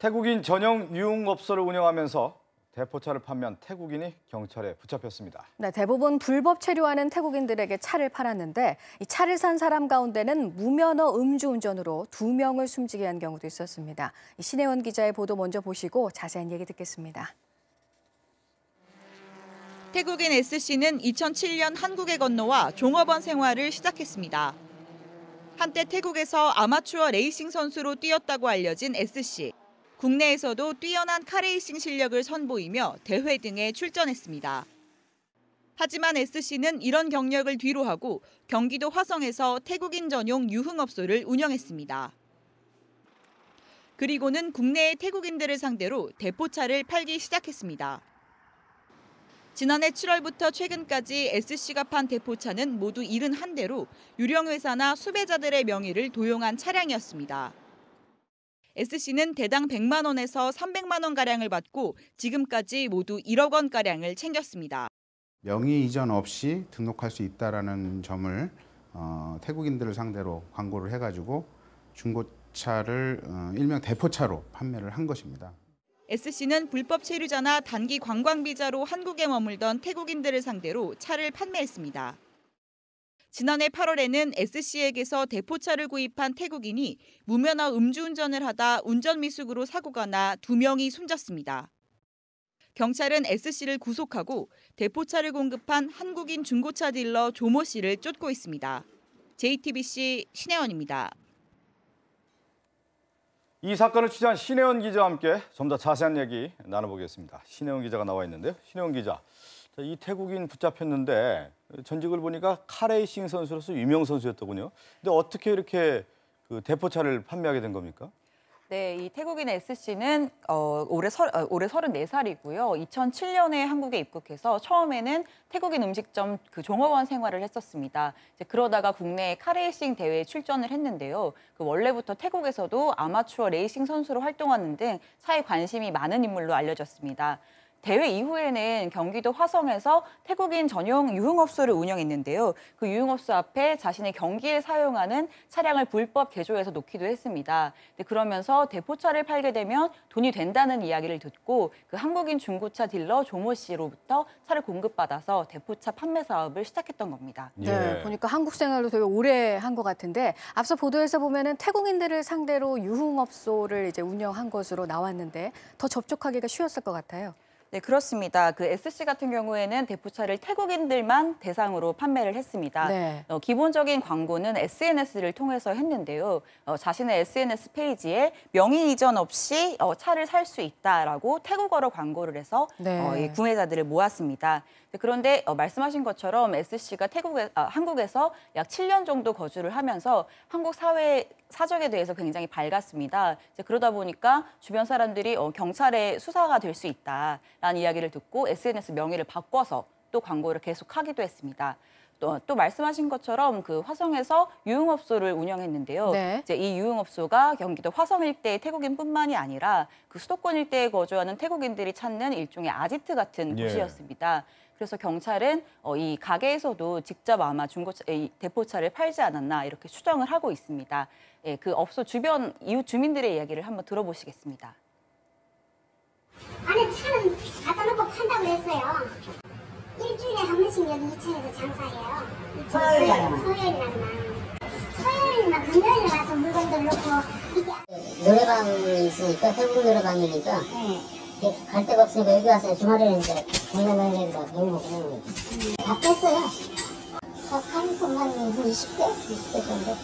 태국인 전용 유흥업소를 운영하면서 대포차를 판매한 태국인이 경찰에 붙잡혔습니다. 네, 대부분 불법 체류하는 태국인들에게 차를 팔았는데 이 차를 산 사람 가운데는 무면허 음주운전으로 2명을 숨지게 한 경우도 있었습니다. 신혜원 기자의 보도 먼저 보시고 자세한 얘기 듣겠습니다. 태국인 S씨는 2007년 한국에 건너와 종업원 생활을 시작했습니다. 한때 태국에서 아마추어 레이싱 선수로 뛰었다고 알려진 S씨. 국내에서도 뛰어난 카레이싱 실력을 선보이며 대회 등에 출전했습니다. 하지만 S씨는 이런 경력을 뒤로하고 경기도 화성에서 태국인 전용 유흥업소를 운영했습니다. 그리고는 국내의 태국인들을 상대로 대포차를 팔기 시작했습니다. 지난해 7월부터 최근까지 S씨가 판 대포차는 모두 71대로 유령 회사나 수배자들의 명의를 도용한 차량이었습니다. S씨는 대당 100만 원에서 300만 원가량을 받고 지금까지 모두 1억 원가량을 챙겼습니다. 명의 이전 없이 등록할 수 있다는 점을 태국인들을 상대로 광고를 해가지고 중고차를 일명 대포차로 판매를 한 것입니다. S씨는 불법 체류자나 단기 관광비자로 한국에 머물던 태국인들을 상대로 차를 판매했습니다. 지난해 8월에는 S씨에게서 대포차를 구입한 태국인이 무면허 음주운전을 하다 운전미숙으로 사고가 나 2명이 숨졌습니다. 경찰은 S씨를 구속하고 대포차를 공급한 한국인 중고차 딜러 조모 씨를 쫓고 있습니다. JTBC 신혜원입니다. 이 사건을 취재한 신혜원 기자와 함께 좀 더 자세한 얘기 나눠보겠습니다. 신혜원 기자가 나와 있는데요. 신혜원 기자, 이 태국인 붙잡혔는데 전직을 보니까 카레이싱 선수로서 유명 선수였더군요. 근데 어떻게 이렇게 그 대포차를 판매하게 된 겁니까? 네, 이 태국인 S씨는 올해 34살이고요. 2007년에 한국에 입국해서 처음에는 태국인 음식점 그 종업원 생활을 했었습니다. 이제 그러다가 국내 카레이싱 대회에 출전을 했는데요. 그 원래부터 태국에서도 아마추어 레이싱 선수로 활동하는 등 사회 관심이 많은 인물로 알려졌습니다. 대회 이후에는 경기도 화성에서 태국인 전용 유흥업소를 운영했는데요. 그 유흥업소 앞에 자신의 경기에 사용하는 차량을 불법 개조해서 놓기도 했습니다. 그러면서 대포차를 팔게 되면 돈이 된다는 이야기를 듣고 그 한국인 중고차 딜러 조모 씨로부터 차를 공급받아서 대포차 판매 사업을 시작했던 겁니다. 네, 보니까 한국 생활도 되게 오래 한 것 같은데 앞서 보도에서 보면은 태국인들을 상대로 유흥업소를 이제 운영한 것으로 나왔는데 더 접촉하기가 쉬웠을 것 같아요. 네, 그렇습니다. 그 S씨 같은 경우에는 대포차를 태국인들만 대상으로 판매를 했습니다. 네. 기본적인 광고는 SNS를 통해서 했는데요. 자신의 SNS 페이지에 명의 이전 없이 차를 살 수 있다라고 태국어로 광고를 해서 네. 이 구매자들을 모았습니다. 그런데 말씀하신 것처럼 S씨가 한국에서 약 7년 정도 거주를 하면서 한국 사회 사정에 대해서 굉장히 밝았습니다. 그러다 보니까 주변 사람들이 경찰의 수사가 될 수 있다라는 이야기를 듣고 SNS 명의를 바꿔서 또 광고를 계속하기도 했습니다. 또 말씀하신 것처럼 그 화성에서 유흥업소를 운영했는데요. 네. 이제 이 유흥업소가 경기도 화성 일대의 태국인뿐만이 아니라 그 수도권 일대에 거주하는 태국인들이 찾는 일종의 아지트 같은 곳이었습니다. 그래서 경찰은 이 가게에서도 직접 아마 이 대포차를 팔지 않았나 이렇게 추정을 하고 있습니다. 예, 그 업소 주변 이웃 주민들의 이야기를 한번 들어보시겠습니다. 안에 차는 갖다 놓고 판다고 했어요. 일주일에 한 번씩 여기 2층에서 장사해요. 토요일날만. 토요일이나 금요일에 와서 물건들 놓고. 노래방이 있으니까 태국 노래방이니까 갈 데가 없으니까 여기 와서 주말에는 이제 동네방에다 놀고 그러는 거예요. 다 뺐어요. 한 20대 정도.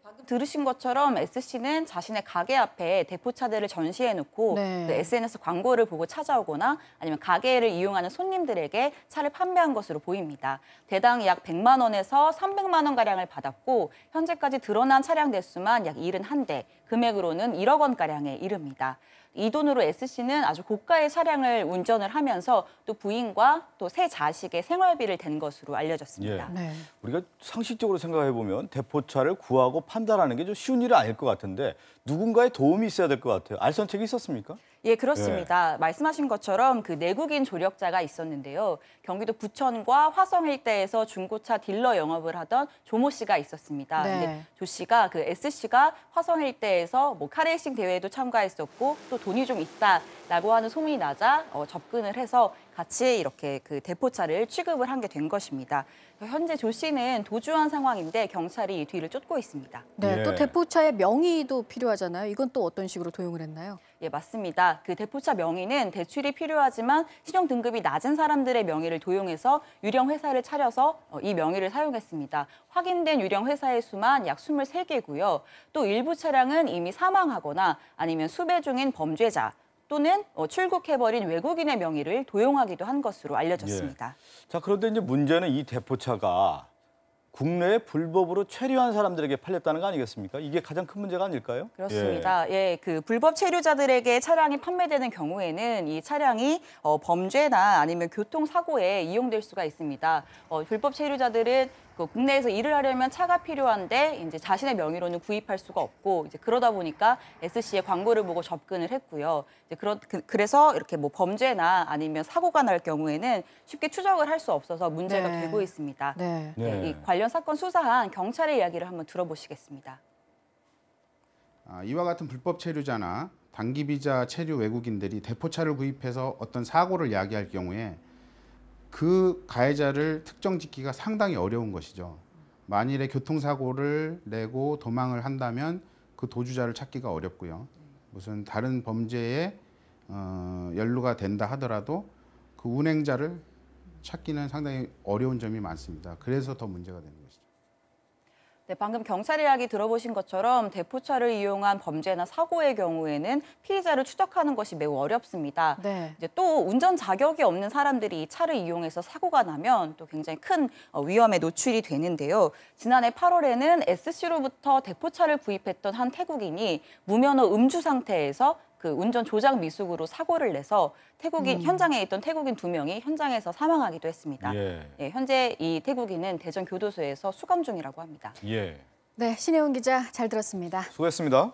방금 들으신 것처럼 S씨는 자신의 가게 앞에 대포차들을 전시해놓고 네. 그 SNS 광고를 보고 찾아오거나 아니면 가게를 이용하는 손님들에게 차를 판매한 것으로 보입니다. 대당 약 100만 원에서 300만 원가량을 받았고 현재까지 드러난 차량 대수만 약 71대, 금액으로는 1억 원가량에 이릅니다. 이 돈으로 S씨는 아주 고가의 차량을 운전을 하면서 또 부인과 또 세 자식의 생활비를 댄 것으로 알려졌습니다. 예. 네. 우리가 상식적으로 생각해보면 대포차를 구하고 판단하는 게 좀 쉬운 일은 아닐 것 같은데 누군가의 도움이 있어야 될 것 같아요. 알선책이 있었습니까? 예, 그렇습니다. 말씀하신 것처럼 그 내국인 조력자가 있었는데요. 경기도 부천과 화성 일대에서 중고차 딜러 영업을 하던 조모 씨가 있었습니다. 네. 근데 조 씨가 그 S씨가 화성 일대에서 뭐 카레이싱 대회에도 참가했었고 또 돈이 좀 있다라고 하는 소문이 나자 접근을 해서 같이 이렇게 그 대포차를 취급을 한 게 된 것입니다. 현재 조 씨는 도주한 상황인데 경찰이 뒤를 쫓고 있습니다. 네, 예. 또 대포차의 명의도 필요하잖아요. 이건 또 어떤 식으로 도용을 했나요? 예, 맞습니다. 그 대포차 명의는 대출이 필요하지만 신용 등급이 낮은 사람들의 명의를 도용해서 유령 회사를 차려서 이 명의를 사용했습니다. 확인된 유령 회사의 수만 약 23개고요. 또 일부 차량은 이미 사망하거나 아니면 수배 중인 범죄자 또는 출국해버린 외국인의 명의를 도용하기도 한 것으로 알려졌습니다. 자, 그런데 이제 문제는 이 대포차가 국내에 불법으로 체류한 사람들에게 팔렸다는 거 아니겠습니까? 이게 가장 큰 문제가 아닐까요? 그렇습니다. 예, 그 불법 체류자들에게 차량이 판매되는 경우에는 이 차량이 범죄나 아니면 교통사고에 이용될 수가 있습니다. 불법 체류자들은 국내에서 일을 하려면 차가 필요한데 이제 자신의 명의로는 구입할 수가 없고 이제 그러다 보니까 S씨의 광고를 보고 접근을 했고요. 이제 그래서 이렇게 뭐 범죄나 아니면 사고가 날 경우에는 쉽게 추적을 할 수 없어서 문제가 네. 되고 있습니다. 네. 네. 이 관련 사건 수사한 경찰의 이야기를 한번 들어보시겠습니다. 이와 같은 불법 체류자나 단기 비자 체류 외국인들이 대포차를 구입해서 어떤 사고를 야기할 경우에 그 가해자를 특정짓기가 상당히 어려운 것이죠. 만일에 교통사고를 내고 도망을 한다면 그 도주자를 찾기가 어렵고요. 무슨 다른 범죄에 연루가 된다 하더라도 그 운행자를 찾기는 상당히 어려운 점이 많습니다. 그래서 더 문제가 되는 것이죠. 네, 방금 경찰 이야기 들어보신 것처럼 대포차를 이용한 범죄나 사고의 경우에는 피의자를 추적하는 것이 매우 어렵습니다. 네. 이제 또 운전 자격이 없는 사람들이 이 차를 이용해서 사고가 나면 또 굉장히 큰 위험에 노출이 되는데요. 지난해 8월에는 S씨로부터 대포차를 구입했던 한 태국인이 무면허 음주 상태에서 그 운전 조작 미숙으로 사고를 내서 현장에 있던 태국인 2명이 현장에서 사망하기도 했습니다. 예. 예, 현재 이 태국인은 대전 교도소에서 수감 중이라고 합니다. 예. 네, 신혜원 기자 잘 들었습니다. 수고했습니다.